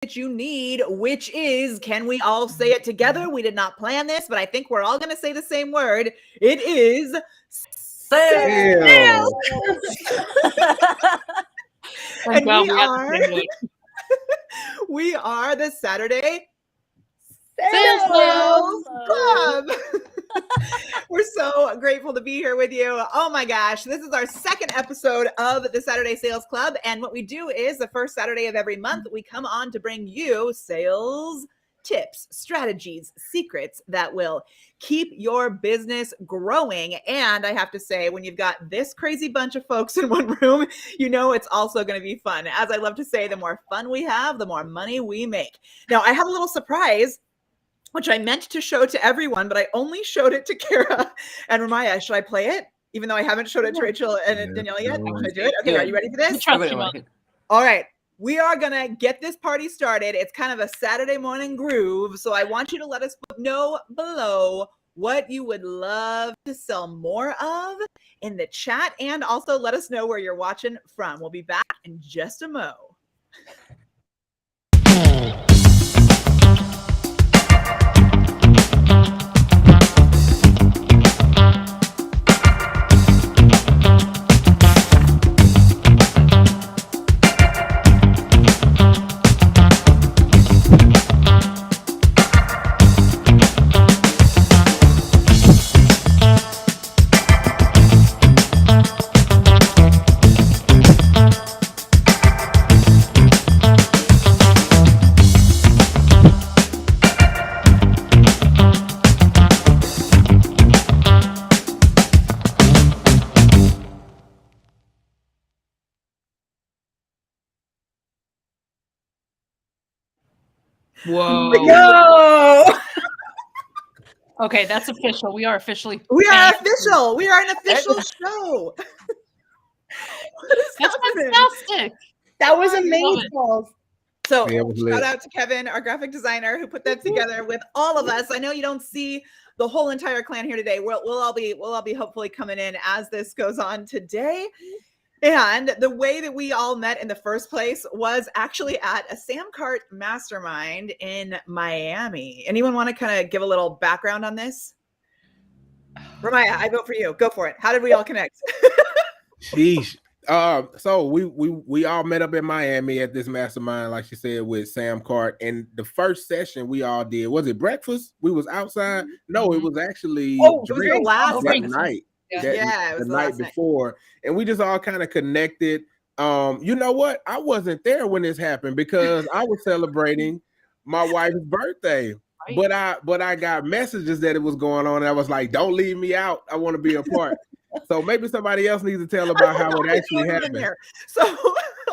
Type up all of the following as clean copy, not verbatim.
that you need, which is, can we all say it together? We did not plan this, but I think we're all going to say the same word. It is sales. And we are the Saturday Sales Club. We're so grateful to be here with you. Oh my gosh, this is our second episode of the Saturday Sales Club. And what we do is the first Saturday of every month, we come on to bring you sales tips, strategies, secrets that will keep your business growing. And I have to say, when you've got this crazy bunch of folks in one room, you know it's also going to be fun. As I love to say, the more fun we have, the more money we make. Now, I have a little surprise, which I meant to show to everyone, but I only showed it to Kara and Ramaya. Should I play it? Even though I haven't showed it to Rachel and Danielle yet? Should I do it? Okay, are you ready for this? All right. We are going to get this party started. It's kind of a Saturday morning groove. So I want you to let us know below what you would love to sell more of in the chat. And also let us know where you're watching from. We'll be back in just a mo. Whoa. Go! Okay, that's official. We are officially. We are official. We are an official show. That's fantastic. That was amazing. So shout out to Kevin, our graphic designer, who put that together with all of us. I know you don't see the whole entire clan here today. We'll all be hopefully coming in as this goes on today. And the way that we all met in the first place was actually at a Sam Cart mastermind in Miami. Anyone want to kind of give a little background on this? Ramaya, I vote for you. Go for it. How did we all connect? Sheesh. So we all met up in Miami at this mastermind, like she said, with Sam Cart. And the first session we all did, was it breakfast? We was outside. No, it was actually it was your last night. Yeah, it was the night before, and we just all kind of connected. You know what? I wasn't there when this happened because I was celebrating my wife's birthday. Right. But I got messages that it was going on, and I was like, "Don't leave me out. I want to be a part." So maybe somebody else needs to tell about how it actually happened. So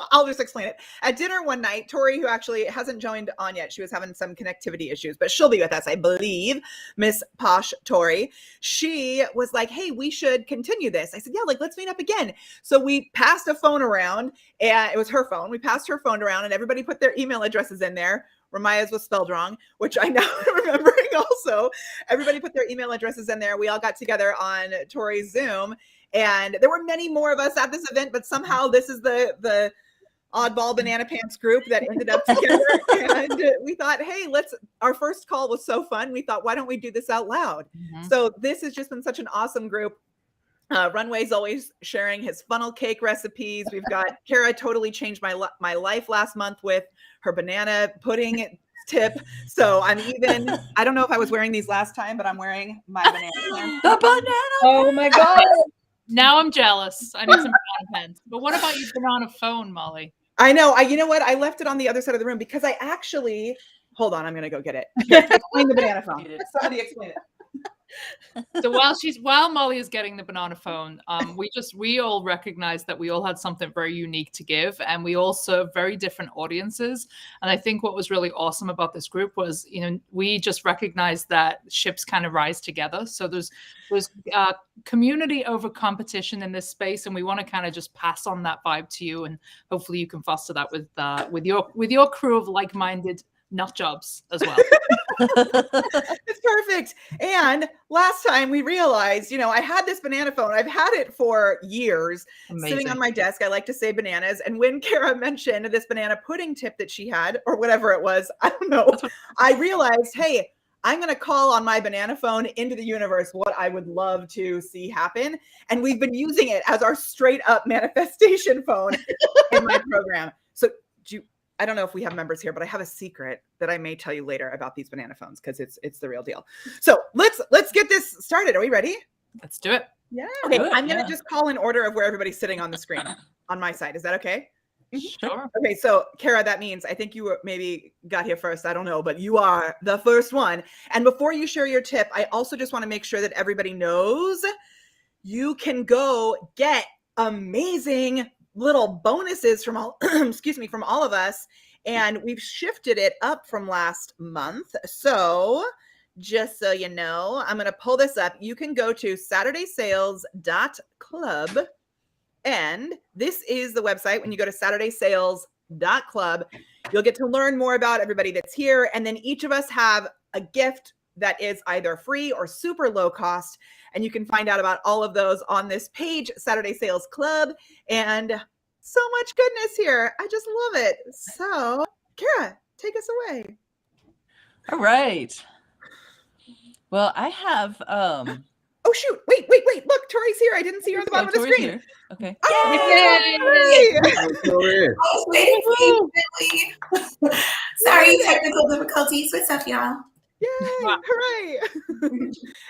I'll just explain it. At dinner one night, Tori, who actually hasn't joined on yet, she was having some connectivity issues, but she'll be with us, I believe. Miss Posh Tori, she was like, "Hey, we should continue this." I said, "Yeah, like let's meet up again." So we passed a phone around, and it was her phone. We passed her phone around, and everybody put their email addresses in there. Ramaya's was spelled wrong, which I now am remembering also. Everybody put their email addresses in there. We all got together on Tori's Zoom, and there were many more of us at this event, but somehow this is the oddball banana pants group that ended up together. And we thought, hey, our first call was so fun. We thought, why don't we do this out loud? Mm-hmm. So this has just been such an awesome group. Runway's always sharing his funnel cake recipes. We've got Kara totally changed my life last month with her banana pudding tip. So I don't know if I was wearing these last time, but I'm wearing my banana. The banana. Oh my God. Now I'm jealous. I need some banana pens. But what about your banana phone, Molly? I know. You know what? I left it on the other side of the room because I actually, hold on, I'm going to go get it. Explain the banana phone. Somebody explain it. So while Molly is getting the banana phone, we all recognize that we all had something very unique to give, and we all serve very different audiences. And I think what was really awesome about this group was, we just recognized that ships kind of rise together. So there's community over competition in this space, and we want to kind of just pass on that vibe to you, and hopefully you can foster that with your crew of like-minded nut jobs as well. It's perfect. And last time we realized, I had this banana phone. I've had it for years sitting on my desk. I like to say bananas. And when Kara mentioned this banana pudding tip that she had, or whatever it was, I don't know, I realized, hey, I'm going to call on my banana phone into the universe what I would love to see happen. And we've been using it as our straight up manifestation phone in my program. So I don't know if we have members here, but I have a secret that I may tell you later about these banana phones because it's the real deal. So let's get this started. Are we ready? Let's do it. Yeah. Okay. I'm going to just call in order of where everybody's sitting on the screen on my side. Is that okay? Sure. Okay. So Kara, that means I think you maybe got here first. I don't know, but you are the first one. And before you share your tip, I also just want to make sure that everybody knows you can go get amazing little bonuses from all from all of us, and we've shifted it up from last month. So just so you know, I'm going to pull this up. You can go to SaturdaySales.club, and this is the website. When you go to SaturdaySales.club, you'll get to learn more about everybody that's here, and then each of us have a gift that is either free or super low cost. And you can find out about all of those on this page, Saturday Sales Club. And so much goodness here. I just love it. So, Kara, take us away. All right. Well, I have Oh shoot. Wait. Look, Tori's here. I didn't see her on the bottom of the screen. Here. Okay. Oh, I was waiting for you, Billy. Sorry, technical difficulties. What's up, y'all? Yay! Hooray!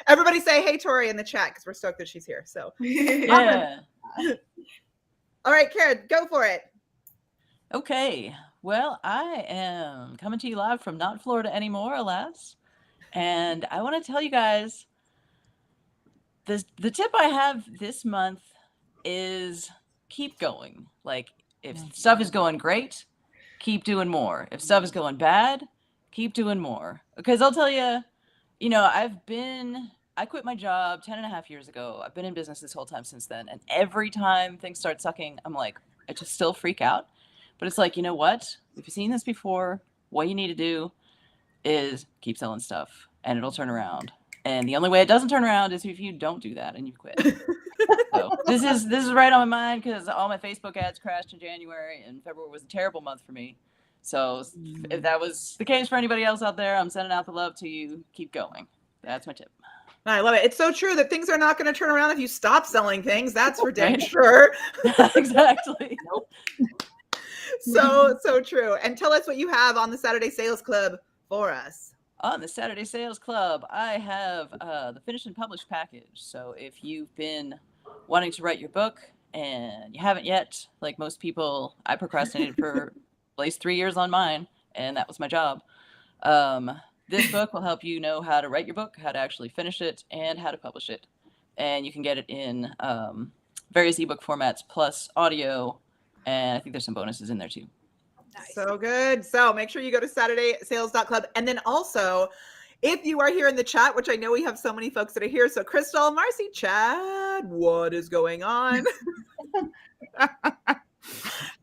Everybody say hey, Tori, in the chat because we're stoked that she's here. So, yeah. All right, Kara, go for it. Okay. Well, I am coming to you live from not Florida anymore, alas. And I want to tell you guys the tip I have this month is keep going. Like, if stuff is going great, keep doing more. If stuff is going bad, keep doing more. Because I'll tell you, I quit my job 10.5 years ago. I've been in business this whole time since then. And every time things start sucking, I'm like, I just still freak out. But it's like, you know what? If you've seen this before, what you need to do is keep selling stuff and it'll turn around. And the only way it doesn't turn around is if you don't do that and you quit. So this is right on my mind because all my Facebook ads crashed in January and February was a terrible month for me. So if that was the case for anybody else out there, I'm sending out the love to you. Keep going. That's my tip. I love it. It's so true that things are not going to turn around if you stop selling things. That's for dang sure. Exactly. Nope. So true. And tell us what you have on the Saturday Sales Club for us. On the Saturday Sales Club, I have the Finish and Publish package. So if you've been wanting to write your book and you haven't yet, like most people, I procrastinated for at least 3 years on mine, and that was my job. This book will help you know how to write your book, how to actually finish it, and how to publish it. And you can get it in various ebook formats plus audio, and I think there's some bonuses in there too. Nice. So good. So make sure you go to SaturdaySales.club. And then also, if you are here in the chat, which I know we have so many folks that are here. So Crystal, Marcy, Chad, what is going on?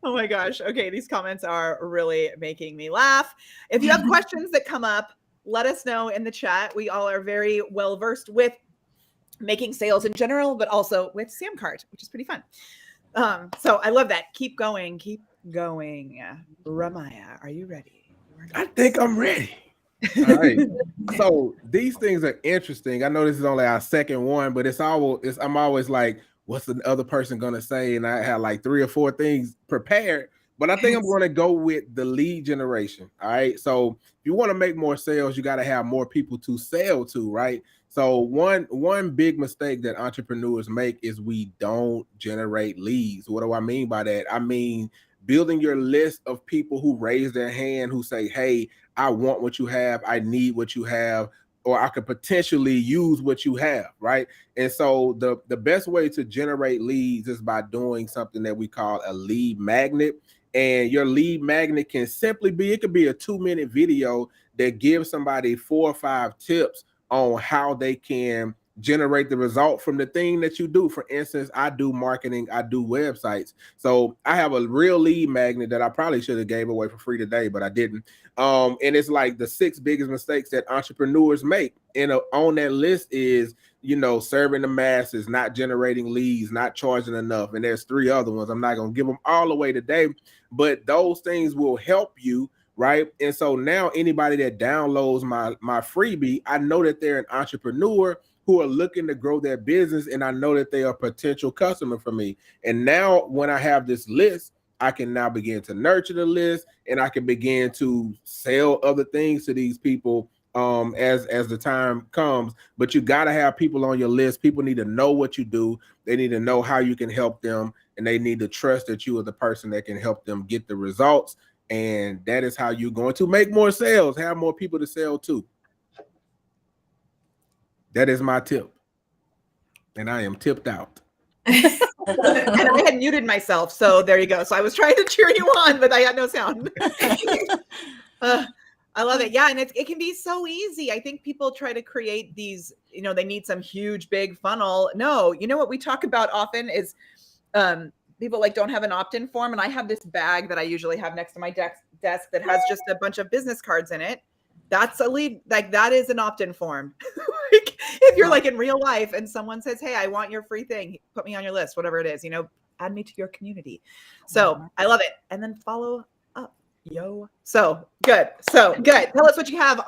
Oh my gosh. Okay. These comments are really making me laugh. If you have questions that come up, let us know in the chat. We all are very well versed with making sales in general, but also with Samcart, which is pretty fun. So I love that. Keep going. Keep going. Ramaya, are you ready? I think I'm ready. All right. So these things are interesting. I know this is only our second one, but I'm always like, what's the other person gonna say? And I have like 3 or 4 things prepared, but I think I'm gonna go with the lead generation. All right. So if you want to make more sales, you got to have more people to sell to, right? So one big mistake that entrepreneurs make is we don't generate leads. What do I mean by that? I mean building your list of people who raise their hand, who say, hey, I want what you have, I need what you have, or I could potentially use what you have, right? And so the best way to generate leads is by doing something that we call a lead magnet. And your lead magnet can simply be, it could be a 2-minute video that gives somebody 4 or 5 tips on how they can generate the result from the thing that you do. For instance, I do marketing, I do websites. So I have a real lead magnet that I probably should have gave away for free today, but I didn't. And it's like the 6 biggest mistakes that entrepreneurs make. And on that list is, serving the masses, not generating leads, not charging enough. And there's 3 other ones. I'm not going to give them all away today, but those things will help you. Right. And so now anybody that downloads my freebie, I know that they're an entrepreneur who are looking to grow their business, and I know that they are a potential customer for me. And now when I have this list, I can now begin to nurture the list, and I can begin to sell other things to these people as the time comes. But you got to have people on your list. People need to know what you do. They need to know how you can help them, and they need to trust that you are the person that can help them get the results. And that is how you're going to make more sales, have more people to sell to. That is my tip. And I am tipped out. And I had muted myself. So there you go. So I was trying to cheer you on, but I had no sound. I love it. Yeah. And it can be so easy. I think people try to create these, they need some huge, big funnel. No, what we talk about often is people don't have an opt-in form. And I have this bag that I usually have next to my desk that has just a bunch of business cards in it. That's a lead, that is an opt-in form. If you're in real life and someone says, hey, I want your free thing, put me on your list, whatever it is, add me to your community. So I love it. And then follow up, yo. So good. Tell us what you have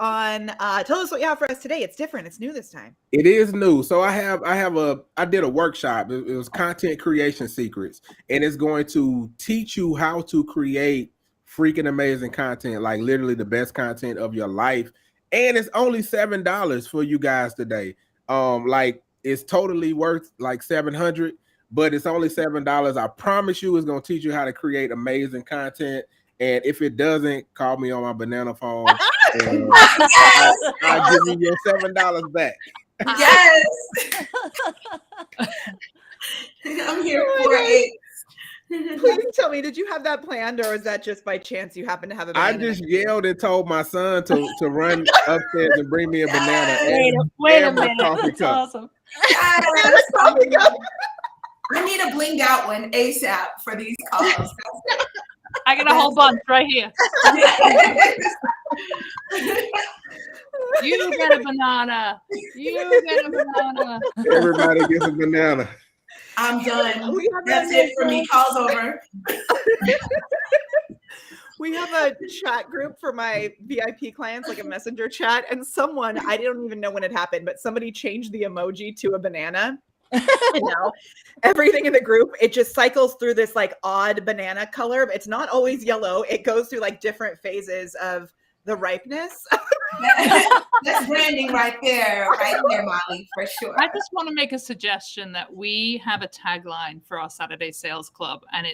tell us what you have for us today. It's different. It's new this time. It is new. So I did a workshop. It was content creation secrets, and it's going to teach you how to create freaking amazing content, like literally the best content of your life. And it's only $7 for you guys today. It's totally worth $700, but it's only $7. I promise you it's going to teach you how to create amazing content. And if it doesn't, call me on my banana phone. And I'll give you your $7 back. Yes. I'm here for it. Please tell me, did you have that planned, or is that just by chance you happen to have a banana? I just yelled and told my son to run upstairs and bring me a banana. Wait a minute. That's awesome. Yes. I need a blinged out one ASAP for these calls. I got a whole bunch right here. You get a banana. You get a banana. Everybody gets a banana. I'm done. That's it for me. Call's over. We have a chat group for my VIP clients, a messenger chat, and someone, I don't even know when it happened, but somebody changed the emoji to a banana. Everything in the group, it just cycles through this odd banana color. It's not always yellow. It goes through different phases of the ripeness. That's branding right there, Molly, for sure. I just want to make a suggestion that we have a tagline for our Saturday Sales Club, and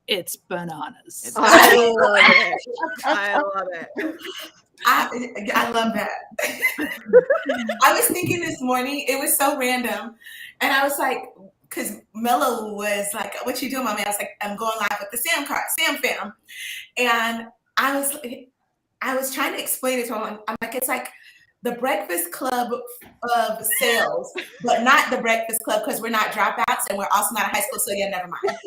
it's bananas. I love it. I love it. I love that. I was thinking this morning, it was so random, and I was like, because Mello was like, "What you doing, mommy?" I was like, "I'm going live with the Sam fam," and I was trying to explain it to him. I'm like, it's like the Breakfast Club of sales, but not the Breakfast Club because we're not dropouts and we're also not high school. So yeah, never mind.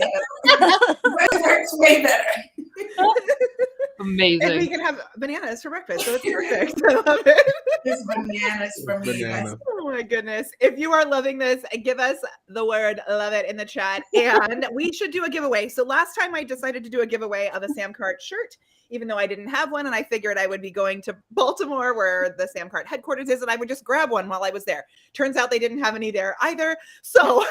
It works way better. Amazing. And we can have bananas for breakfast, so it's perfect. I love it. It's bananas for me. Banana. Oh my goodness. If you are loving this, give us the word love it in the chat. And we should do a giveaway. So last time I decided to do a giveaway of a Sam Cart shirt, even though I didn't have one, and I figured I would be going to Baltimore where the Sam Cart headquarters is, and I would just grab one while I was there. Turns out they didn't have any there either. So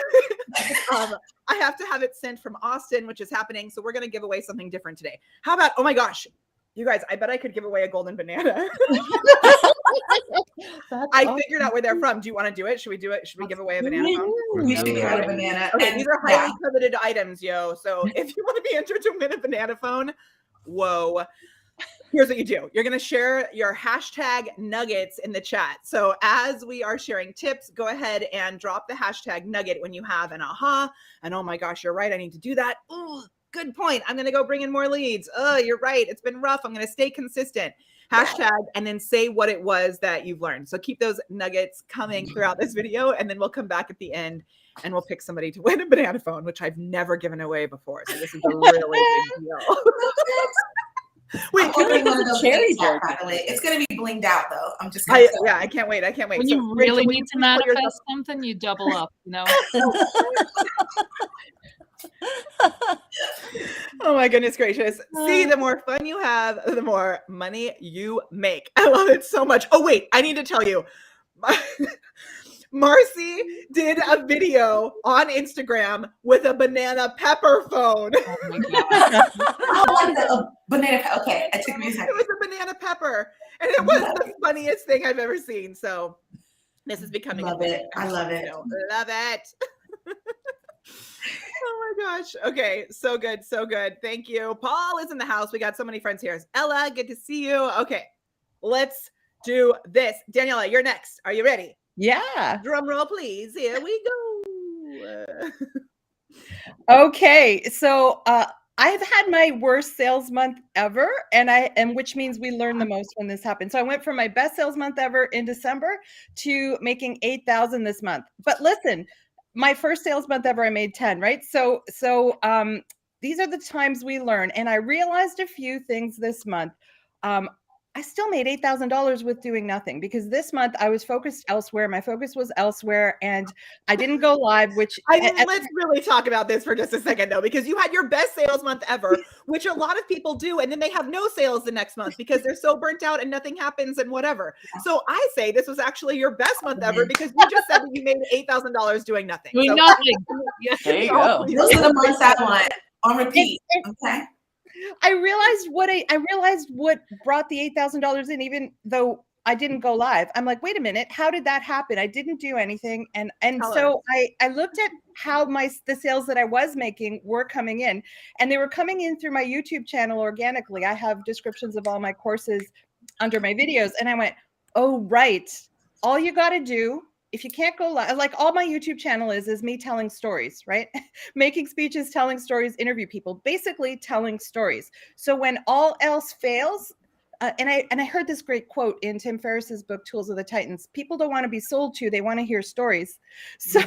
I have to have it sent from Austin, which is happening. So we're going to give away something different today. How about, oh my gosh, you guys, I bet I could give away a golden banana. I figured out where they're from. Do you want to do it? Should we do it? Should we give away a banana phone? We should give out a banana. Okay, these are highly coveted items, yo. So if you want to be entered to win a banana phone, whoa. Here's what you do. You're going to share your hashtag nuggets in the chat. So as we are sharing tips, go ahead and drop the hashtag nugget when you have an aha. And oh my gosh, you're right. I need to do that. Ooh, good point. I'm going to go bring in more leads. Oh, you're right. It's been rough. I'm going to stay consistent. Hashtag, and then say what it was that you've learned. So keep those nuggets coming throughout this video, and then we'll come back at the end and we'll pick somebody to win a banana phone, which I've never given away before. So this is a really big deal. Wait, can we do a cherry by burger? the way, it's gonna be blinged out though. I'm just gonna I can't wait. I can't wait. When So, you really Rachel, need to manifest something, you double up, you know? Oh my goodness gracious. See, the more fun you have, the more money you make. I love it so much. Oh, wait, I need to tell you. Marcy did a video on Instagram with a banana pepper phone. Oh my God. Oh, the banana. Okay, I took me a second. It was a banana pepper, and it was the funniest thing I've ever seen. So this is becoming Love it. I love it. Love it. Oh my gosh. Okay. So good. So good. Thank you. Paul is in the house. We got so many friends here. Ella, good to see you. Okay. Let's do this. Daniela, you're next. Are you ready? Yeah. Drum roll, please. Here we go. Okay. So I've had my worst sales month ever, and which means we learn the most when this happens. So I went from my best sales month ever in December to making 8,000 this month. But listen, my first sales month ever, I made 10, right? So these are the times we learn. And I realized a few things this month. I still made $8,000 with doing nothing, because this month I was focused elsewhere. My focus was elsewhere, and I didn't go live, which let's really talk about this for just a second though, because you had your best sales month ever, which a lot of people do. And then they have no sales the next month because they're so burnt out and nothing happens and whatever. So I say this was actually your best month ever, because you just said that you made $8,000 doing nothing. Doing So, nothing. There you go. Those are the months I want on repeat. Okay. I realized what brought the $8,000 in, even though I didn't go live. I'm like, wait a minute, how did that happen? I didn't do anything. And so I looked at how the sales that I was making were coming in, and they were coming in through my YouTube channel organically. I have descriptions of all my courses under my videos. And I went, oh, right. All you got to do, if you can't go live, like all my YouTube channel is me telling stories, right? Making speeches, telling stories, interview people, basically telling stories. So when all else fails, and I heard this great quote in Tim Ferriss's book, Tools of the Titans: people don't want to be sold to, they want to hear stories. So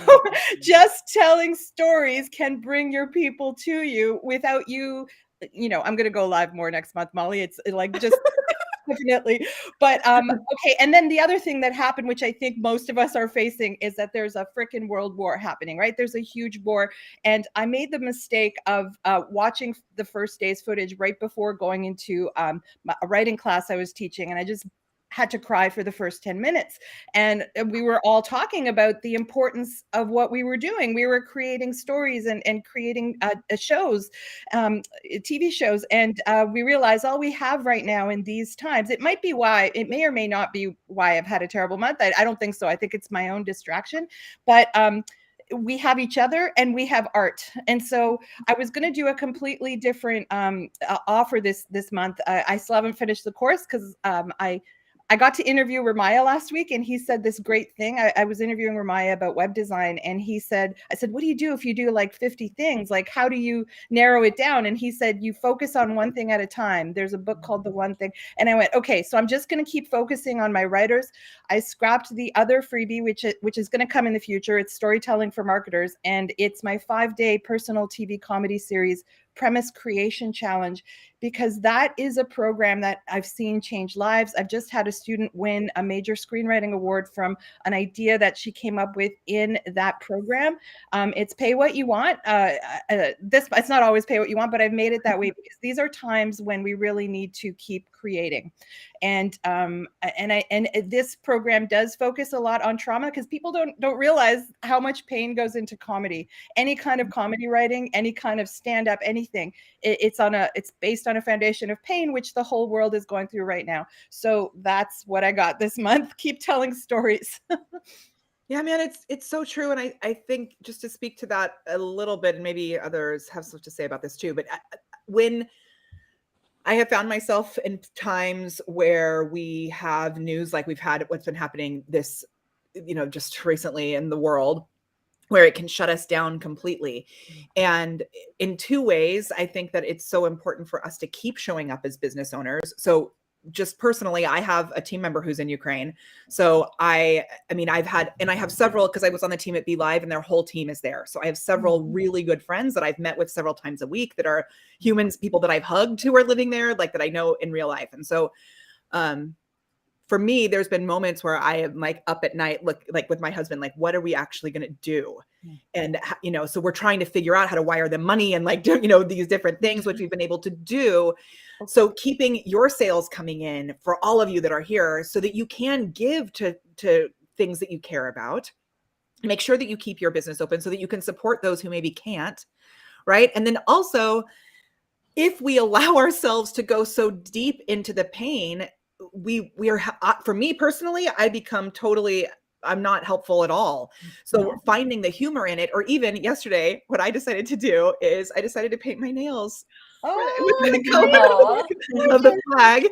just telling stories can bring your people to you without you, I'm going to go live more next month, Molly. It's like just... Definitely. But okay. And then the other thing that happened, which I think most of us are facing, is that there's a freaking world war happening, right? There's a huge war. And I made the mistake of watching the first day's footage right before going into a writing class I was teaching. And I just had to cry for the first 10 minutes. And we were all talking about the importance of what we were doing. We were creating stories and creating shows, TV shows. And we realized all we have right now in these times, it may or may not be why I've had a terrible month. I don't think so. I think it's my own distraction. But we have each other and we have art. And so I was going to do a completely different offer this month. I still haven't finished the course because I got to interview Ramaya last week, and he said this great thing. I was interviewing Ramaya about web design, and I said, what do you do if you do like 50 things? Like, how do you narrow it down? And he said, you focus on one thing at a time. There's a book called The One Thing. And I went, okay, so I'm just going to keep focusing on my writers. I scrapped the other freebie, which is going to come in the future. It's Storytelling for Marketers, and it's my 5-day personal TV comedy series, Premise Creation Challenge, because that is a program that I've seen change lives. I've just had a student win a major screenwriting award from an idea that she came up with in that program. It's pay what you want. It's not always pay what you want, but I've made it that way because these are times when we really need to keep creating. And this program does focus a lot on trauma, because people don't realize how much pain goes into comedy. Any kind of comedy writing, any kind of stand-up, anything. It's based on a foundation of pain, which the whole world is going through right now. So that's what I got this month. Keep telling stories. Yeah, man, it's so true. And I think, just to speak to that a little bit, and maybe others have stuff to say about this too, but when I have found myself in times where we have news like we've had, what's been happening this, just recently in the world, where it can shut us down completely. And in two ways, I think that it's so important for us to keep showing up as business owners. So just personally, I have a team member who's in Ukraine. So I have several, because I was on the team at Be Live and their whole team is there. So I have several really good friends that I've met with several times a week that are humans, people that I've hugged who are living there, like that I know in real life. And so, for me, there's been moments where I am like up at night, like with my husband, like, what are we actually going to do? And, so we're trying to figure out how to wire them money and like, do, these different things, which we've been able to do. So keeping your sales coming in for all of you that are here so that you can give to things that you care about. Make sure that you keep your business open so that you can support those who maybe can't. Right. And then also, if we allow ourselves to go so deep into the pain, we are, for me personally, I become I'm not helpful at all. So finding the humor in it, or even yesterday, what I decided to do is I decided to paint my nails with the color of the flag.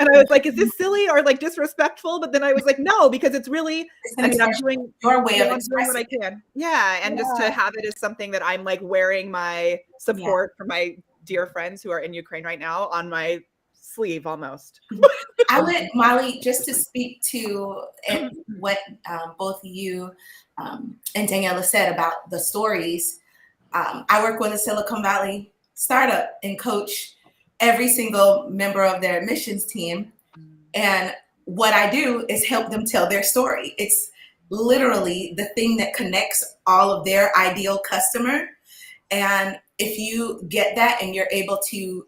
And I was like, is this silly or like disrespectful? But then I was like, no, because it's really, I'm doing your way of doing what I can. Yeah. And just to have it as something that I'm like wearing my support for my dear friends who are in Ukraine right now on my sleeve almost. I would, Molly, just to speak to what both you and Daniela said about the stories. I work with a Silicon Valley startup and coach every single member of their admissions team. And what I do is help them tell their story. It's literally the thing that connects all of their ideal customer. And if you get that and you're able to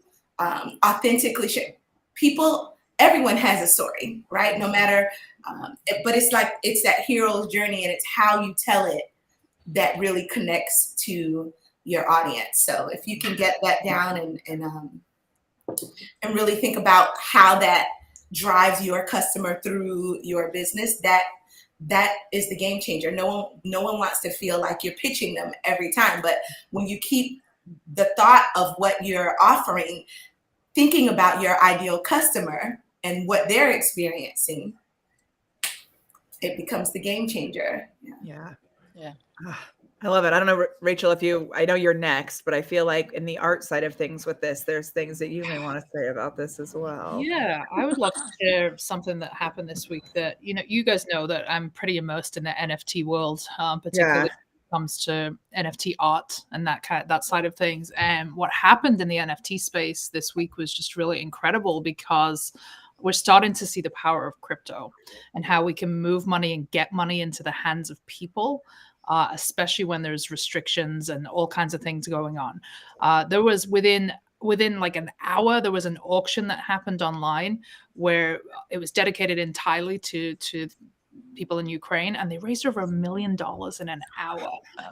authentically share, everyone has a story, right? No matter, but it's that hero's journey, and it's how you tell it that really connects to your audience. So if you can get that down and really think about how that drives your customer through your business, that is the game changer. No one wants to feel like you're pitching them every time, but when you keep the thought of what you're offering, thinking about your ideal customer and what they're experiencing, it becomes the game changer. Yeah. I love it. I don't know, Rachel, I know you're next, but I feel like in the art side of things with this, there's things that you may want to say about this as well. Yeah, I would love to share something that happened this week that, you guys know that I'm pretty immersed in the NFT world, particularly when it comes to NFT art and that side of things. And what happened in the NFT space this week was just really incredible, because we're starting to see the power of crypto and how we can move money and get money into the hands of people, especially when there's restrictions and all kinds of things going on. There was within like an hour, there was an auction that happened online where it was dedicated entirely to people in Ukraine, and they raised over $1 million in an hour.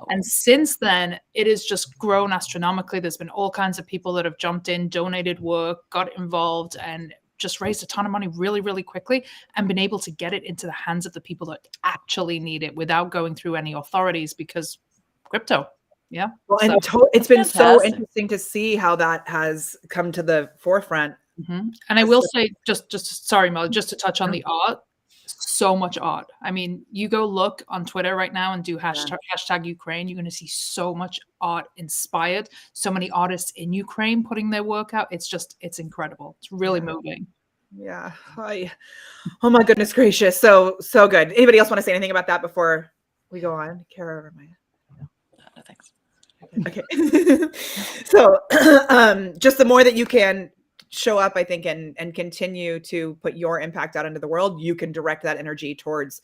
And since then, it has just grown astronomically. There's been all kinds of people that have jumped in, donated work, got involved, and just raised a ton of money really, really quickly, and been able to get it into the hands of the people that actually need it without going through any authorities, because crypto. Yeah. Well, and it's been so interesting to see how that has come to the forefront. Mm-hmm. And I will say, sorry, Molly, just to touch on the art, so much art. I mean, you go look on Twitter right now and do hashtag Ukraine. You're going to see so much art inspired. So many artists in Ukraine putting their work out. It's incredible. It's really moving. Yeah. Oh my goodness gracious. So good. Anybody else want to say anything about that before we go on? Kara or Maya? No, thanks. Okay. So just the more that you can show up, I think, and continue to put your impact out into the world, you can direct that energy towards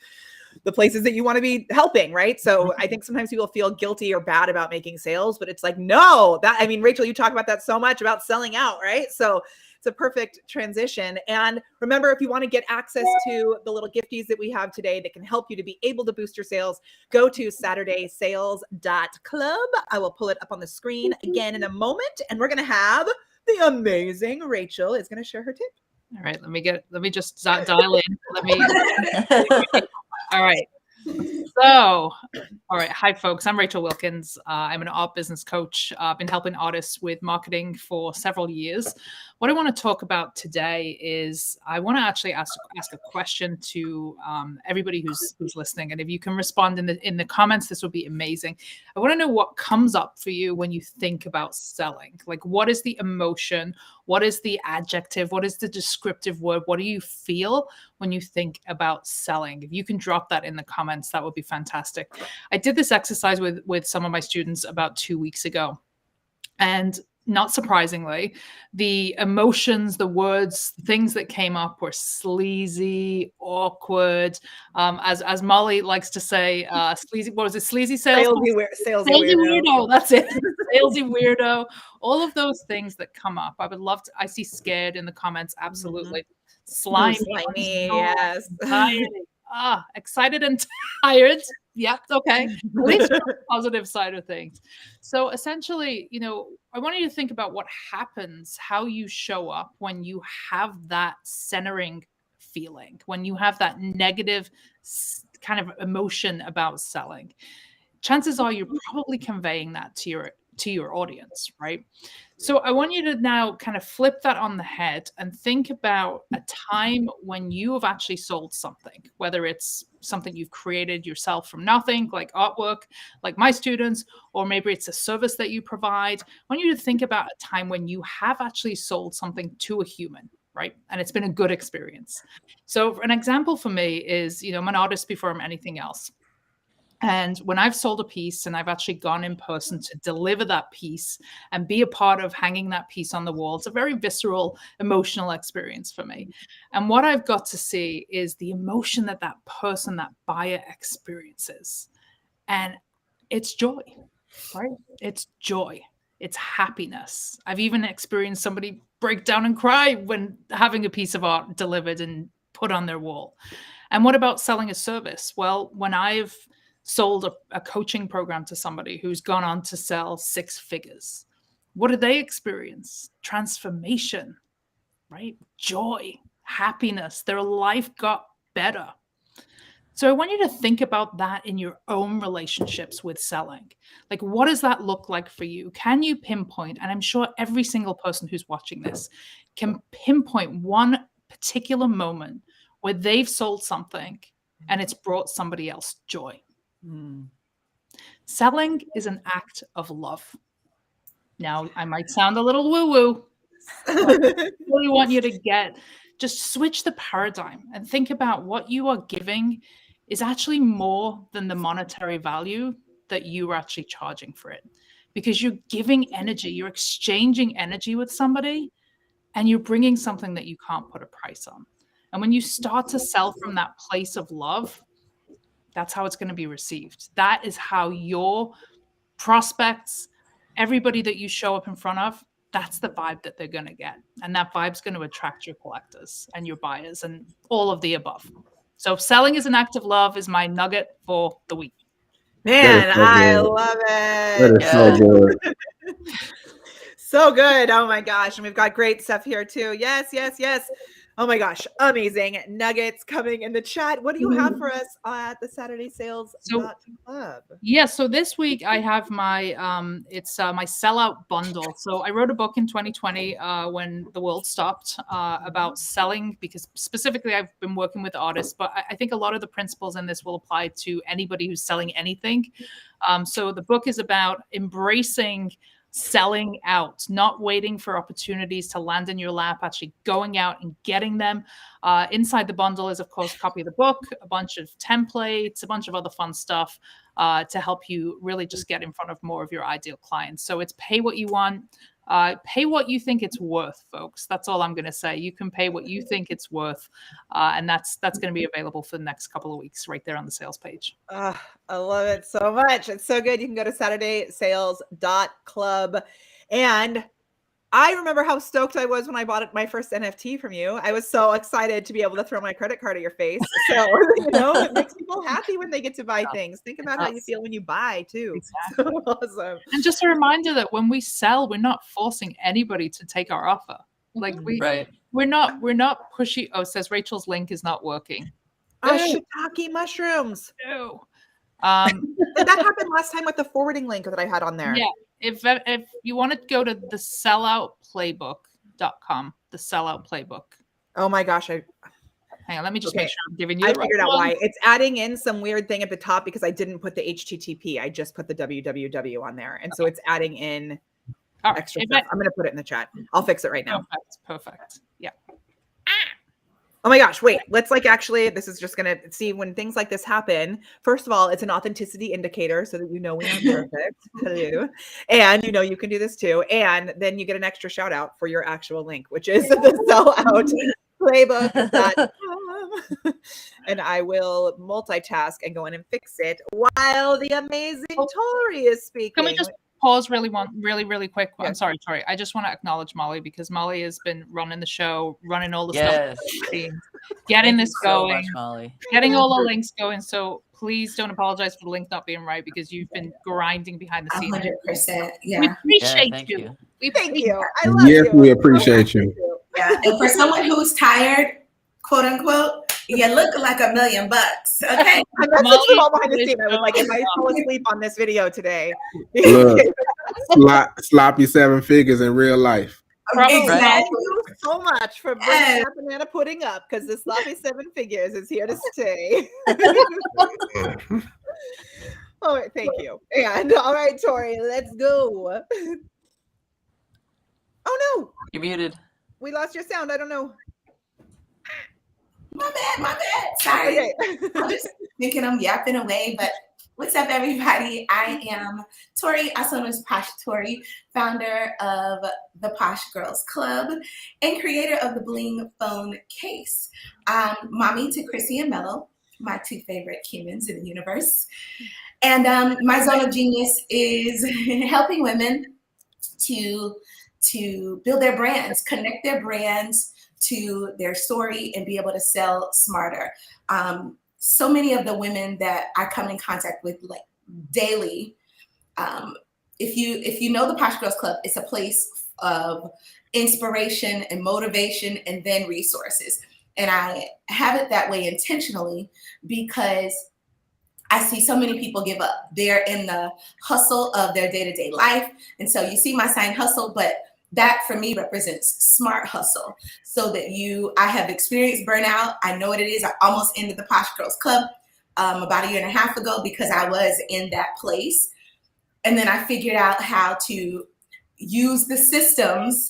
the places that you want to be helping, right? So I think sometimes people feel guilty or bad about making sales, but it's like, no, Rachel, you talk about that so much about selling out, right? So it's a perfect transition. And remember, if you want to get access to the little gifties that we have today that can help you to be able to boost your sales, go to SaturdaySales.club. I will pull it up on the screen again in a moment, and we're going to have the amazing Rachel is going to share her tip. All right, let me just dial in. All right. So All right. Hi, folks. I'm Rachel Wilkins. I'm an art business coach. I've been helping artists with marketing for several years. What I want to talk about today is I want to actually ask a question to everybody who's listening. And if you can respond in the comments, this would be amazing. I want to know what comes up for you when you think about selling. Like, what is the emotion? What is the adjective? What is the descriptive word? What do you feel when you think about selling? If you can drop that in the comments, that would be fantastic. I did this exercise with some of my students about 2 weeks ago. And not surprisingly, the emotions, the words, things that came up were sleazy, awkward. As Molly likes to say, sleazy, what was it? Sleazy sales? Salesy weirdo. That's it. Salesy weirdo. All of those things that come up. I would love to, I see scared in the comments. Absolutely. Slimy, yes. Excited and tired. Yep. Okay. At least on the positive side of things. So essentially, I want you to think about what happens, how you show up when you have that centering feeling, when you have that negative kind of emotion about selling. Chances are you're probably conveying that to your audience, right? So I want you to now kind of flip that on the head and think about a time when you have actually sold something, whether it's something you've created yourself from nothing, like artwork, like my students, or maybe it's a service that you provide. I want you to think about a time when you have actually sold something to a human, right? And it's been a good experience. So an example for me is, I'm an artist before I'm anything else. And when I've sold a piece and I've actually gone in person to deliver that piece and be a part of hanging that piece on the wall, it's a very visceral, emotional experience for me. And what I've got to see is the emotion that person, that buyer experiences. And it's joy, right? It's joy. It's happiness. I've even experienced somebody break down and cry when having a piece of art delivered and put on their wall. And what about selling a service? Well, when I've sold a coaching program to somebody who's gone on to sell 6 figures, what did they experience? Transformation, right? Joy, happiness. Their life got better. So I want you to think about that in your own relationships with selling. Like, what does that look like for you? Can you pinpoint? And I'm sure every single person who's watching this can pinpoint one particular moment where they've sold something and it's brought somebody else joy. Selling is an act of love. Now, I might sound a little woo-woo. I really want you to just switch the paradigm and think about what you are giving is actually more than the monetary value that you are actually charging for it. Because you're giving energy, you're exchanging energy with somebody, and you're bringing something that you can't put a price on. And when you start to sell from that place of love, that's how it's going to be received. That is how your prospects, everybody that you show up in front of, that's the vibe that they're going to get. And that vibe's going to attract your collectors and your buyers and all of the above. So selling is an act of love is my nugget for the week. Man, I love it. That is so good. So good. Oh my gosh. And we've got great stuff here too. Yes. Oh my gosh. Amazing nuggets coming in the chat. What do you have for us at the Saturday Sales Club? Yeah. So this week I have my, it's my sellout bundle. So I wrote a book in 2020 when the world stopped about selling, because specifically I've been working with artists, but I think a lot of the principles in this will apply to anybody who's selling anything. So the book is about embracing selling out, not waiting for opportunities to land in your lap, actually going out and getting them. Inside the bundle is, of course, a copy of the book, a bunch of templates, a bunch of other fun stuff to help you really just get in front of more of your ideal clients. So it's pay what you want, pay what you think it's worth, folks. That's all I'm going to say. You can pay what you think it's worth. And that's going to be available for the next couple of weeks right there on the sales page. I love it so much. It's so good. You can go to SaturdaySales.club. And I remember how stoked I was when I bought my first NFT from you. I was so excited to be able to throw my credit card at your face. So, it makes people happy when they get to buy things. Think about how you feel when you buy too. Exactly. So awesome. And just a reminder that when we sell, we're not forcing anybody to take our offer. Like we're not pushy. Oh, it says Rachel's link is not working. Shiitake mushrooms. No. That happened last time with the forwarding link that I had on there. Yeah. If you want to go to the selloutplaybook.com, the sellout playbook. Oh my gosh. Hang on, let me just make sure I'm giving you I the figured right out one. why. It's adding in some weird thing at the top because I didn't put the HTTP. I just put the www on there. And so it's adding in extra stuff. I'm going to put it in the chat. I'll fix it right now. Perfect. Yeah. Oh my gosh, wait, let's actually, this is just going to see when things like this happen. First of all, it's an authenticity indicator so that we know we are perfect. Hello. And you can do this too. And then you get an extra shout out for your actual link, which is the selloutplaybook.com. And I will multitask and go in and fix it while the amazing Tori is speaking. Can we just pause really quick? Yes. I'm sorry, Tori. I just want to acknowledge Molly because Molly has been running the show, running all the stuff, getting this going, much, Molly. getting all the links going. So please don't apologize for the link not being right because you've been grinding behind the scenes. 100%. Yeah. We appreciate thank you. Thank you. I love you. Yes, we appreciate you. Yeah. And for someone who's tired, quote unquote, you look like $1 million. Okay. I messaged them all behind the scene. I was like, if I fall asleep on this video today. Look, sloppy 7 figures in real life. Exactly. Thank you so much for bringing that banana pudding up because the sloppy 7 figures is here to stay. All right, thank you. And all right, Tori, let's go. Oh no, You're muted. we lost your sound. I don't know. My bad. Sorry. Okay. I'm just thinking I'm yapping away, but what's up, everybody? I am Tori, also known as Posh Tori, founder of the Posh Girls Club and creator of the Bling Phone Case. Mommy to Chrissy and Mello, my 2 favorite humans in the universe. And my zone of genius is helping women to build their brands, connect their brands to their story and be able to sell smarter. So many of the women that I come in contact with daily, if you know the Posh Girls Club, it's a place of inspiration and motivation and then resources. And I have it that way intentionally because I see so many people give up. They're in the hustle of their day-to-day life. And so you see my sign hustle, but that for me represents smart hustle so that I have experienced burnout. I know what it is. I almost ended the Posh Girls Club about 1.5 years ago because I was in that place. And then I figured out how to use the systems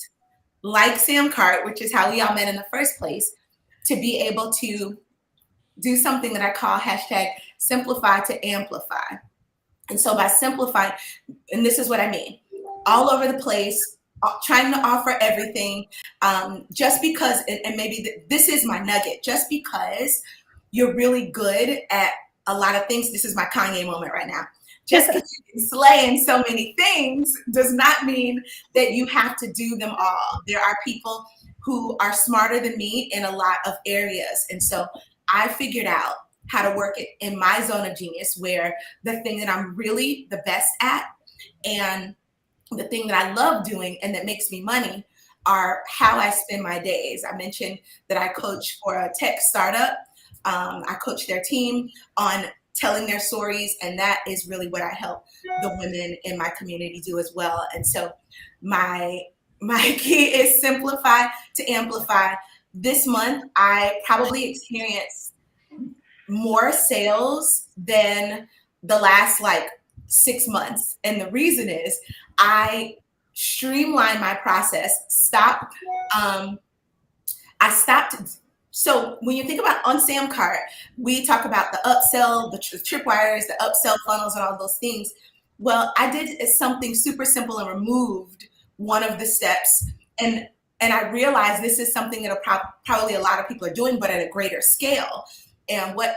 like Sam Cart, which is how we all met in the first place, to be able to do something that I call #simplify to amplify. And so by simplifying, and this is what I mean, all over the place, trying to offer everything, just because, and maybe this is my nugget, just because you're really good at a lot of things, this is my Kanye moment right now, just because you can slay in so many things does not mean that you have to do them all. There are people who are smarter than me in a lot of areas. And so I figured out how to work it in my zone of genius, where the thing that I'm really the best at and the thing that I love doing and that makes me money are how I spend my days. I mentioned that I coach for a tech startup. I coach their team on telling their stories, and that is really what I help the women in my community do as well. And so my key is simplify to amplify. This month, I probably experienced more sales than the last 6 months. And the reason is I streamlined my process, So when you think about on Sam Cart, we talk about the upsell, the tripwires, the upsell funnels and all those things. Well, I did something super simple and removed one of the steps. And I realized this is something that probably a lot of people are doing, but at a greater scale. And what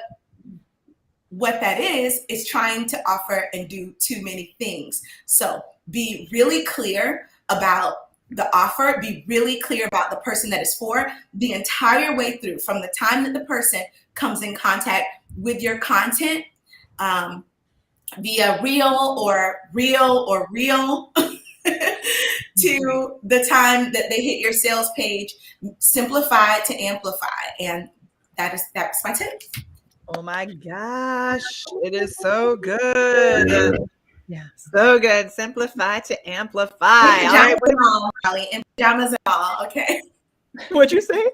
that is trying to offer and do too many things. So be really clear about the offer, be really clear about the person that is for the entire way through, from the time that the person comes in contact with your content via reel to the time that they hit your sales page. Simplify to amplify. And that's my tip. Oh my gosh, it is so good. Yeah. So good. Simplify to amplify. In All right. pajamas and all, Molly. In pajamas and all, okay? What'd you say?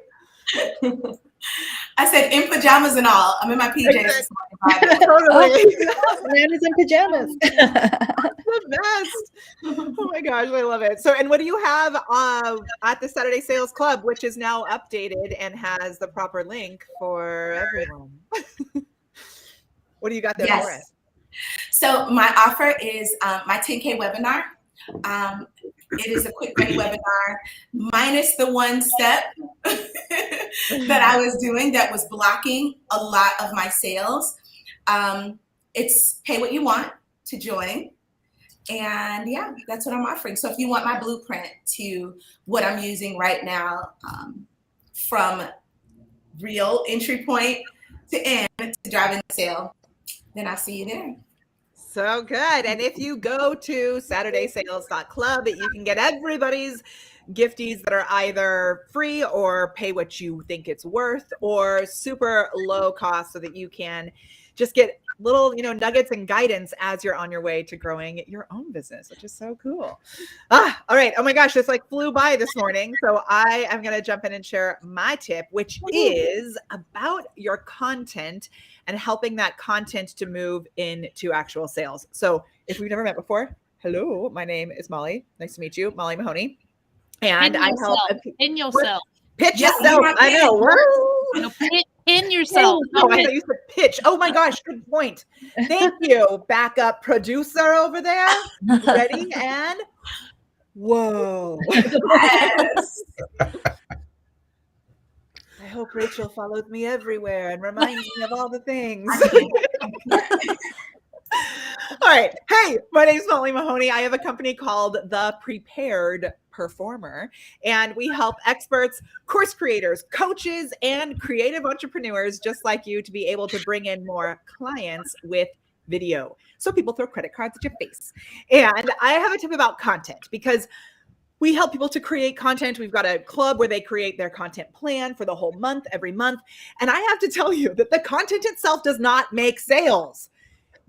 I said in pajamas and all. I'm in my PJs this morning. Totally. Man is in pajamas. The best. Oh my gosh, I love it. So, and what do you have at the Saturday Sales Club, which is now updated and has the proper link for everyone? What do you got there for us? So my offer is my 10K webinar. It is a quick, great webinar, minus the one step that I was doing that was blocking a lot of my sales. It's pay what you want to join. And yeah, that's what I'm offering. So if you want my blueprint to what I'm using right now, from real entry point to end to driving the sale, then I'll see you there. So good. And if you go to SaturdaySales.club, you can get everybody's gifties that are either free or pay what you think it's worth, or super low cost, so that you can just get little, nuggets and guidance as you're on your way to growing your own business, which is so cool. All right. Oh my gosh, this flew by this morning. So I am going to jump in and share my tip, which is about your content and helping that content to move into actual sales. So if we've never met before, hello, my name is Molly. Nice to meet you, Molly Mahoney. And I help in yourself. Pitch yourself. I know. Pin yourself. Oh, I thought you said pitch. Oh my gosh, good point. Thank you, backup producer over there. Ready and whoa. Yes. I hope Rachel follows me everywhere and reminds me of all the things. All right. Hey, my name is Molly Mahoney. I have a company called The Prepared Performer, and we help experts, course creators, coaches, and creative entrepreneurs just like you to be able to bring in more clients with video. So people throw credit cards at your face. And I have a tip about content, because we help people to create content. We've got a club where they create their content plan for the whole month, every month. And I have to tell you that the content itself does not make sales.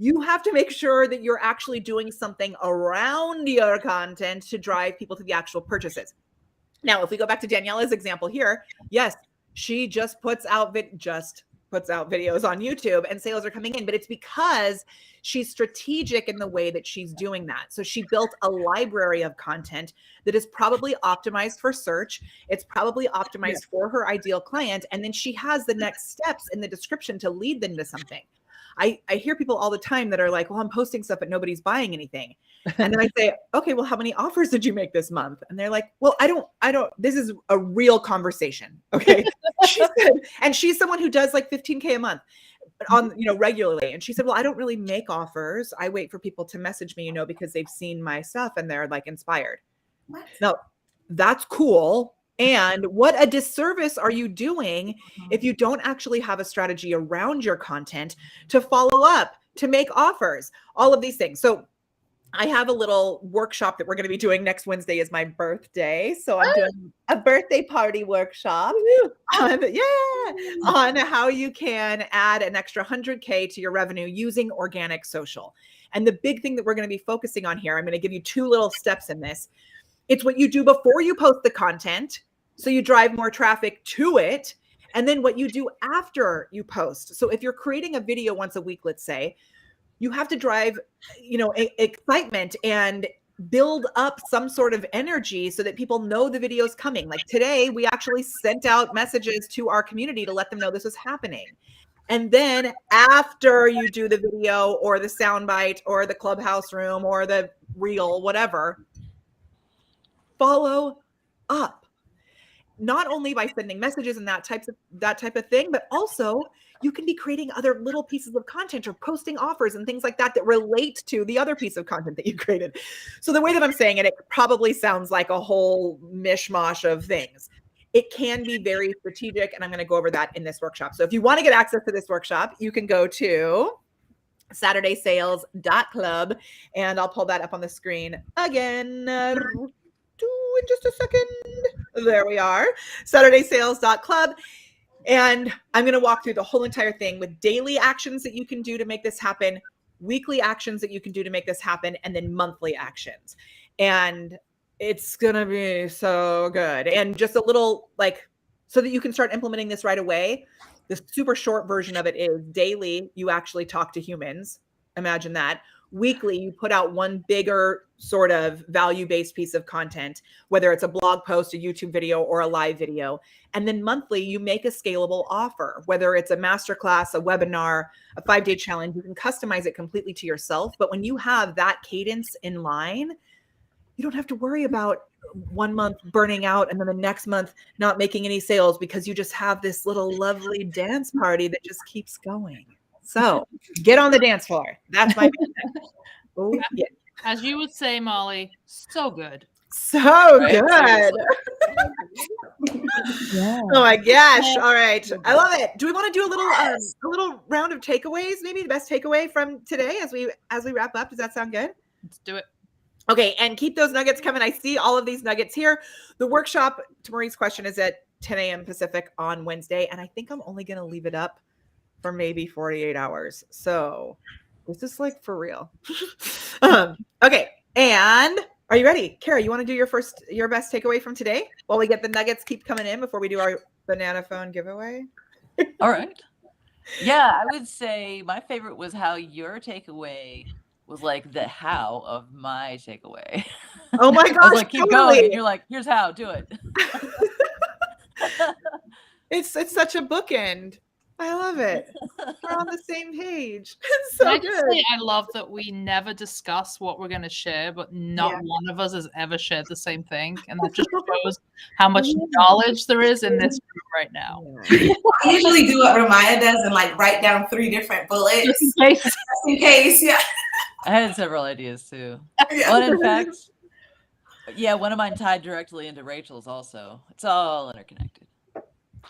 You have to make sure that you're actually doing something around your content to drive people to the actual purchases. Now, if we go back to Daniela's example here, yes, she just puts out videos on YouTube and sales are coming in, but it's because she's strategic in the way that she's doing that. So she built a library of content that is probably optimized for search. It's probably optimized for her ideal client. And then she has the next steps in the description to lead them to something. I hear people all the time that are like, well, I'm posting stuff, but nobody's buying anything. And then I say, okay, well, how many offers did you make this month? And they're like, well, I don't, this is a real conversation. Okay. She said, and she's someone who does like 15K a month on, regularly. And she said, well, I don't really make offers. I wait for people to message me, because they've seen my stuff and they're like inspired. What? No, that's cool. And what a disservice are you doing if you don't actually have a strategy around your content to follow up, to make offers, all of these things. So I have a little workshop that we're going to be doing next Wednesday is my birthday. So I'm doing a birthday party workshop on how you can add an extra 100K to your revenue using organic social. And the big thing that we're going to be focusing on here, I'm going to give you 2 little steps in this. It's what you do before you post the content, so you drive more traffic to it, and then what you do after you post. So if you're creating a video once a week, let's say, you have to drive, excitement and build up some sort of energy so that people know the video is coming. Like today, we actually sent out messages to our community to let them know this is happening. And then after you do the video or the soundbite or the clubhouse room or the reel, whatever, follow up. Not only by sending messages and that type of thing, but also you can be creating other little pieces of content or posting offers and things like that that relate to the other piece of content that you created. So the way that I'm saying it, it probably sounds like a whole mishmash of things. It can be very strategic, and I'm going to go over that in this workshop. So if you want to get access to this workshop, you can go to SaturdaySales.club, and I'll pull that up on the screen again. In just a second. There we are. SaturdaySales.club. And I'm going to walk through the whole entire thing with daily actions that you can do to make this happen, weekly actions that you can do to make this happen, and then monthly actions. And it's going to be so good. And just a little like, so that you can start implementing this right away. The super short version of it is daily, you actually talk to humans. Imagine that. Weekly, you put out one bigger sort of value-based piece of content, whether it's a blog post, a YouTube video, or a live video. And then monthly, you make a scalable offer, whether it's a masterclass, a webinar, a 5-day challenge. You can customize it completely to yourself. But when you have that cadence in line, you don't have to worry about 1 month burning out and then the next month not making any sales, because you just have this little lovely dance party that just keeps going. So get on the dance floor. That's my oh, yeah. As you would say, Molly, so good. So good. Yeah. Oh my gosh. All right. I love it. Do we want to do a little round of takeaways? Maybe the best takeaway from today as we wrap up. Does that sound good? Let's do it. Okay. And keep those nuggets coming. I see all of these nuggets here. The workshop, to Marie's question, is at 10 a.m. Pacific on Wednesday. And I think I'm only going to leave it up for maybe 48 hours. So this is like for real. Okay. And are you ready? Kara, you want to do your best takeaway from today while we get the nuggets keep coming in before we do our banana phone giveaway? All right. Yeah, I would say my favorite was how your takeaway was like the how of my takeaway. Oh my I was gosh, like, keep totally. going. And you're like, here's how, do it. It's such a bookend. I love it. We're on the same page. It's so Can I good. just say I love that we never discuss what we're going to share, but not one of us has ever shared the same thing. And that just shows how much knowledge there is in this room right now. I usually do what Ramaya does and like write down 3 different bullets. Just in case. Just in case, yeah. I had several ideas too. Yeah. Well, in fact, yeah, one of mine tied directly into Rachel's also. It's all interconnected.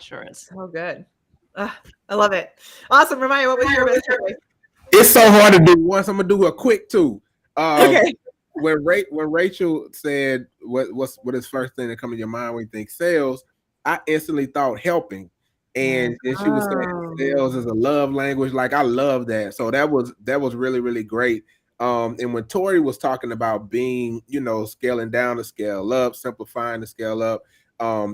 Sure is. So good. I love it. Awesome. Ramaya, what was your best takeaway? It's so hard to do once. I'm gonna do a quick two. Okay. When Rachel said what is first thing that comes to your mind when you think sales, I instantly thought helping. And she was saying sales is a love language. Like I love that. So that was really, really great. And when Tori was talking about being, scaling down to scale up, simplifying to scale up,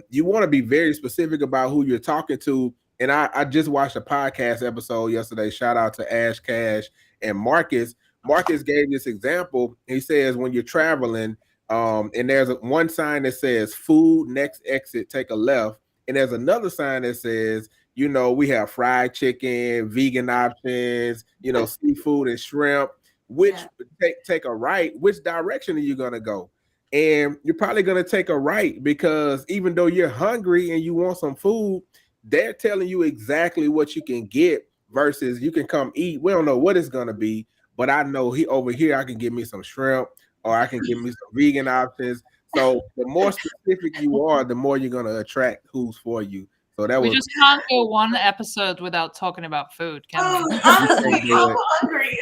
you want to be very specific about who you're talking to. And I just watched a podcast episode yesterday. Shout out to Ash Cash and Marcus. Marcus gave this example. He says when you're traveling, and there's one sign that says food, next exit, take a left. And there's another sign that says, we have fried chicken, vegan options, seafood and shrimp. Which take a right? Which direction are you gonna go? And you're probably gonna take a right because even though you're hungry and you want some food, they're telling you exactly what you can get versus you can come eat. We don't know what it's gonna be, but I know over here I can get me some shrimp or I can get me some vegan options. So the more specific you are, the more you're gonna attract who's for you. So we just can't go one episode without talking about food, can we? Honestly, I'm hungry.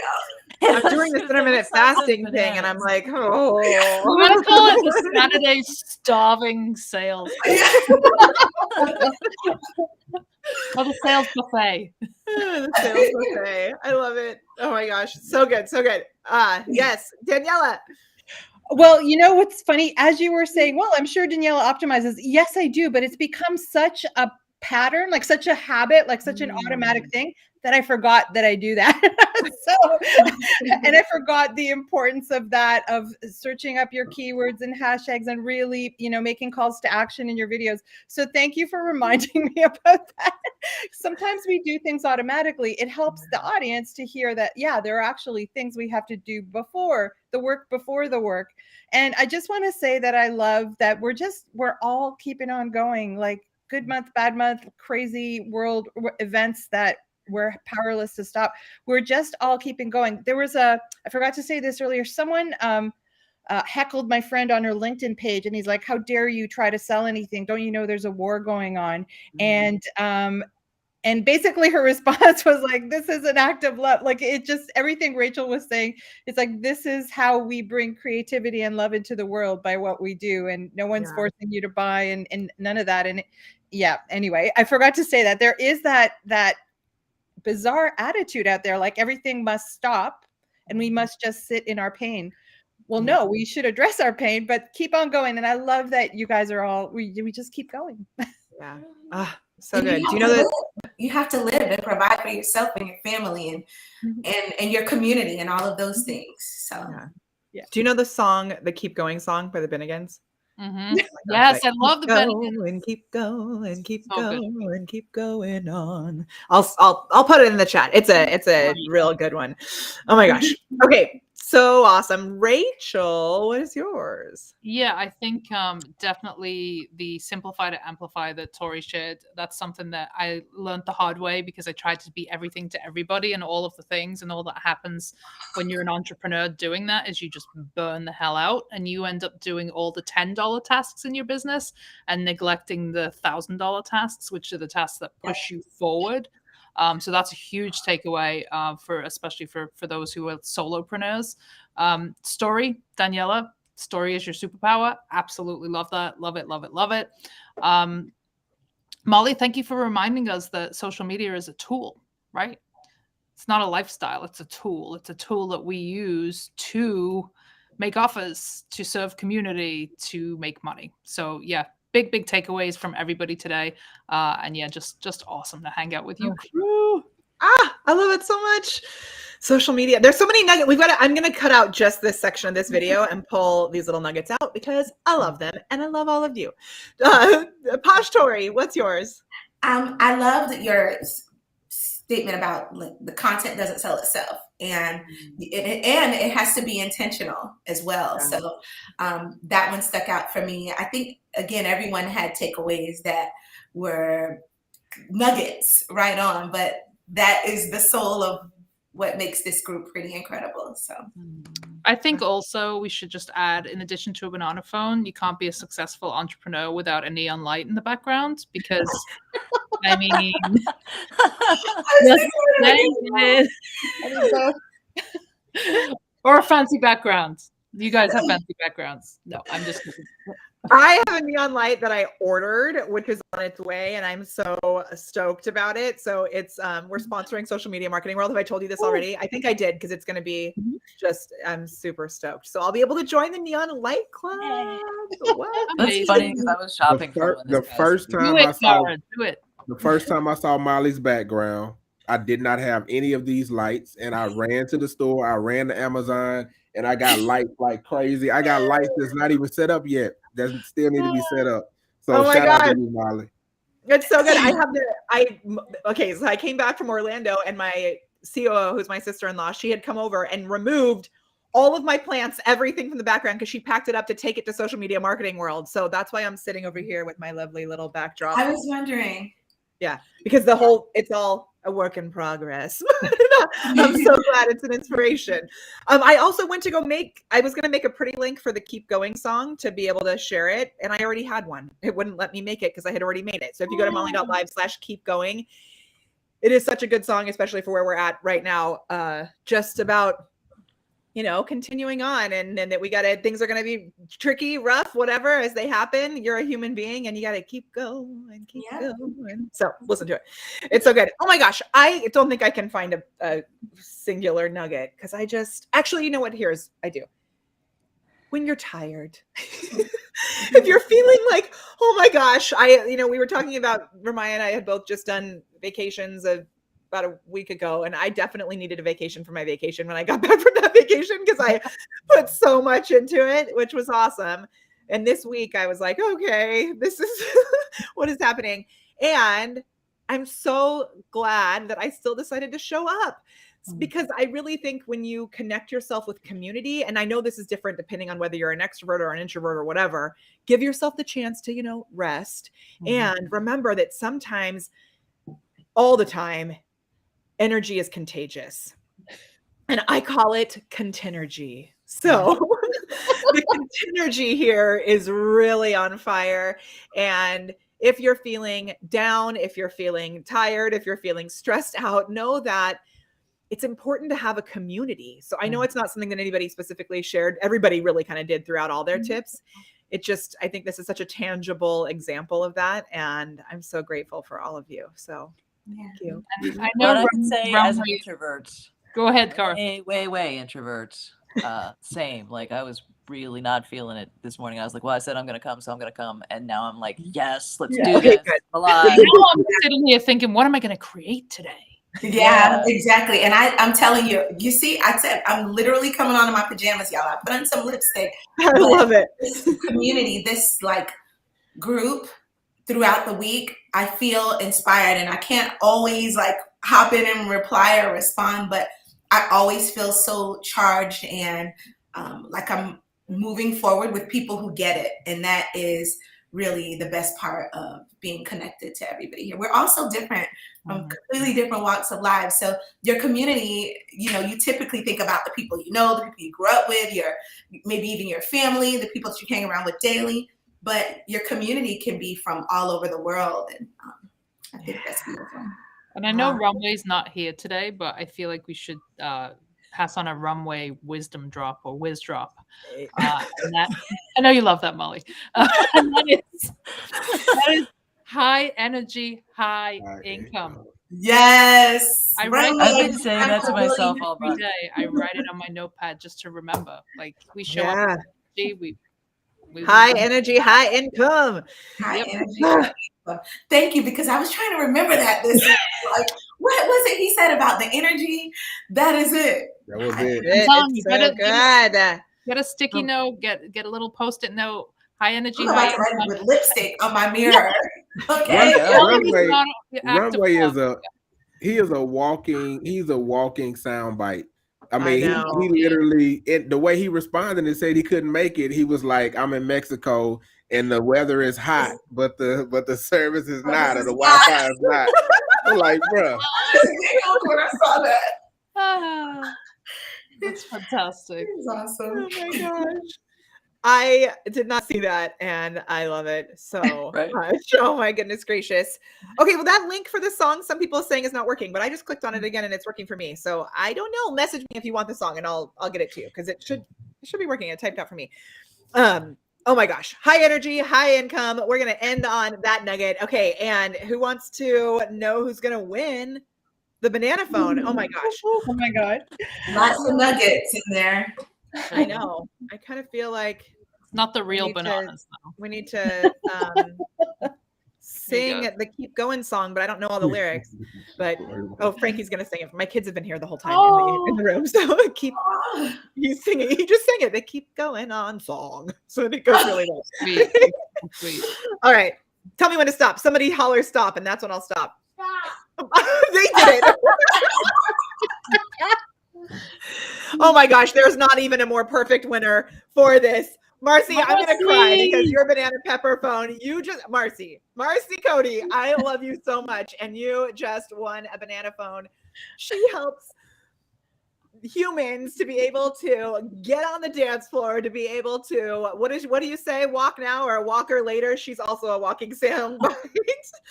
I'm doing this intermittent fasting thing, and I'm like, oh. We're gonna call it the Saturday starving sales. Or the sales buffet. The sales buffet. I love it. Oh my gosh, so good, so good. Yes, Daniela. Well, what's funny, as you were saying, well, I'm sure Daniela optimizes. Yes, I do, but it's become such a pattern, like such a habit, like such an automatic thing that I forgot that I do that. And I forgot the importance of that, of searching up your keywords and hashtags and really, making calls to action in your videos. So thank you for reminding me about that. Sometimes we do things automatically. It helps the audience to hear that, yeah, there are actually things we have to do before the work. And I just want to say that I love that we're all keeping on going, like good month, bad month, crazy world events that we're powerless to stop. We're just all keeping going. There was I forgot to say this earlier. Someone heckled my friend on her LinkedIn page, and he's like, "How dare you try to sell anything? Don't you know there's a war going on?" And basically her response was like, this is an act of love. Like it just, everything Rachel was saying, it's like, this is how we bring creativity and love into the world by what we do. And no one's forcing you to buy and none of that. And yeah, anyway, I forgot to say that there is that bizarre attitude out there, like everything must stop and we must just sit in our pain. Well, no, we should address our pain, but keep on going. And I love that you guys are all, we just keep going. Yeah. So And good. Do you know that you have to live and provide for yourself and your family and your community and all of those things. So yeah. Do you know the song, the Keep Going song by the Benegans? Yes, I love the Benegans. And keep going, keep going, and keep going on. I'll put it in the chat. It's a real good one. Oh my gosh. Okay. So awesome. Rachel, what is yours? Yeah, I think definitely the simplify to amplify that Tori shared. That's something that I learned the hard way because I tried to be everything to everybody and all of the things, and all that happens when you're an entrepreneur doing that is you just burn the hell out and you end up doing all the $10 tasks in your business and neglecting the $1,000 tasks, which are the tasks that push you forward. So that's a huge takeaway especially for those who are solopreneurs. Story, Daniela, story is your superpower. Absolutely love that. Love it, love it, love it. Molly, thank you for reminding us that social media is a tool, right? It's not a lifestyle. It's a tool. It's a tool that we use to make offers, to serve community, to make money. So yeah, big takeaways from everybody today. And yeah, just awesome to hang out with you. I love it so much. Social media. There's so many nuggets. I'm going to cut out just this section of this video and pull these little nuggets out because I love them and I love all of you. Posh Tori, what's yours? I loved your statement about the content doesn't sell itself, and it has to be intentional as well. Yeah. So that one stuck out for me. I think again, everyone had takeaways that were nuggets right on, but that is the soul of what makes this group pretty incredible. So I think also we should just add, in addition to a banana phone, you can't be a successful entrepreneur without a neon light in the background because I mean, or a fancy background. You guys have fancy backgrounds. No, I'm just kidding. I have a neon light that I ordered, which is on its way, and I'm so stoked about it. So it's we're sponsoring Social Media Marketing World. Have I told you this already? I think I did because it's going to be I'm super stoked. So I'll be able to join the Neon Light Club. That's funny because I was shopping the first time I saw Molly's background, I did not have any of these lights, and I ran to the store. I ran to Amazon, and I got lights like crazy. I got lights that's not even set up yet. That still need to be set up. So shout out to you, Molly. It's so good. So I came back from Orlando, and my COO, who's my sister-in-law, she had come over and removed all of my plants, everything from the background, because she packed it up to take it to Social Media Marketing World. So that's why I'm sitting over here with my lovely little backdrop. I was wondering. Yeah, because it's all a work in progress. I'm so glad it's an inspiration. I also went to I was going to make a pretty link for the Keep Going song to be able to share it. And I already had one. It wouldn't let me make it because I had already made it. So if you go to molly.live/keepgoing, it is such a good song, especially for where we're at right now. Just about, continuing on and that things are going to be tricky, rough, whatever, as they happen. You're a human being and you got to keep going and keep going. So listen to it. It's so good. Oh my gosh. I don't think I can find a singular nugget because actually, you know what? I do. When you're tired, if you're feeling like, oh my gosh, we were talking about Ramaya and I had both just done vacations about a week ago, and I definitely needed a vacation for my vacation when I got back from that vacation because I put so much into it, which was awesome. And this week I was like, okay, this is what is happening. And I'm so glad that I still decided to show up because I really think when you connect yourself with community, and I know this is different depending on whether you're an extrovert or an introvert or whatever, give yourself the chance to, rest and remember that sometimes, all the time, energy is contagious, and I call it contenergy. So the contenergy here is really on fire. And if you're feeling down, if you're feeling tired, if you're feeling stressed out, know that it's important to have a community. So I know it's not something that anybody specifically shared. Everybody really kind of did throughout all their tips. I think this is such a tangible example of that. And I'm so grateful for all of you. So thank you. And I know I can say as an introvert. Go ahead, Cara. Way introvert. Same. Like I was really not feeling it this morning. I was like, well, I said I'm gonna come, so I'm gonna come. And now I'm like, yes, let's do this. Alive. Now I'm sitting here thinking, what am I gonna create today? Yeah, exactly. And I'm telling you, you see, I said I'm literally coming on in my pajamas, y'all. I put on some lipstick. I love it. This community, this like group throughout the week, I feel inspired, and I can't always like hop in and reply or respond, but I always feel so charged and like I'm moving forward with people who get it. And that is really the best part of being connected to everybody here. We're all so different from completely different walks of life. So your community, you know, you typically think about the people you know, the people you grew up with, maybe even your family, the people that you hang around with daily, but your community can be from all over the world. And I think that's beautiful. And I know Runway's not here today, but I feel like we should pass on a Runway wisdom drop or whiz drop. And that, I know you love that, Molly. And that is high energy, high income. Yes. I've been saying that to myself all day. I write it on my notepad just to remember. Like we show up, we high energy, high income. High energy, high income. Thank you, because I was trying to remember that this week. Like, what was it he said about the energy? That is it. That was it. It's so good. Get a sticky note, get a little post-it note. High energy, high income. With lipstick on my mirror. Okay. Runway is a walking soundbite. I mean, he literally, the way he responded and said he couldn't make it, he was like, I'm in Mexico and the weather is hot, but the service is not, or the Wi-Fi is not. I'm like, bro. When I saw that. That's fantastic. It's awesome. Oh my gosh. I did not see that, and I love it so much. Oh my goodness gracious. Okay, well, that link for the song, some people are saying is not working, but I just clicked on it again and it's working for me. So I don't know. Message me if you want the song and I'll get it to you, because it should be working. It typed out for me. Oh my gosh. High energy, high income. We're gonna end on that nugget. Okay, and who wants to know who's gonna win the banana phone? Oh my gosh. Oh my God. Lots of nuggets in there. I know. I kind of feel like not the real bananas. We need to sing the Keep Going song, but I don't know all the lyrics. But Frankie's gonna sing it. My kids have been here the whole time in the room, so he's singing. He just sang it. They keep going on song, so it goes really well. Sweet. All right, tell me when to stop. Somebody holler stop, and that's when I'll stop. They did it. Oh my gosh, there's not even a more perfect winner for this. Marcy, I'm going to cry because your banana pepper phone, Marcy Cody, I love you so much. And you just won a banana phone. She helps humans to be able to get on the dance floor, to be able to, what do you say? Walk now or a walker later. She's also a walking soundbite.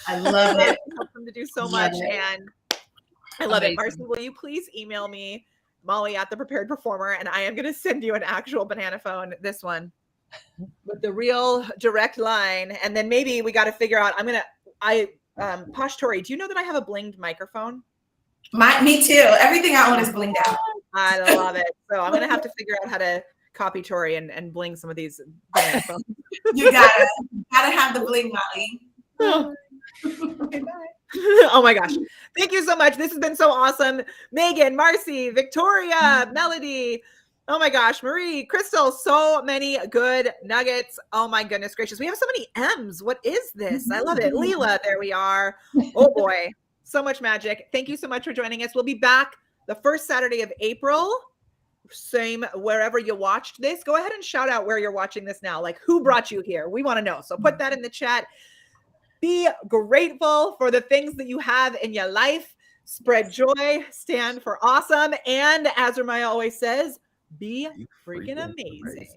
I love it. Helps them to do so much. And I love it. Marcy, will you please email me, Molly at The Prepared Performer, and I am going to send you an actual banana phone, this one, with the real direct line. And then maybe we got to figure out, Posh Tori, do you know that I have a blinged microphone? Me too. Everything I own is blinged out. I love it. So I'm going to have to figure out how to copy Tori and bling some of these banana phones. You gotta have the bling, Molly. Okay, bye. Oh my gosh. Thank you so much. This has been so awesome. Megan, Marcy, Victoria, Melody. Oh my gosh. Marie, Crystal, so many good nuggets. Oh my goodness gracious. We have so many M's. What is this? I love it. Leela, there we are. Oh boy. So much magic. Thank you so much for joining us. We'll be back the first Saturday of April. Same wherever you watched this. Go ahead and shout out where you're watching this now. Like, who brought you here? We want to know. So put that in the chat. Be grateful for the things that you have in your life. Spread joy. Stand for awesome. And as Ramaya always says, be freaking amazing.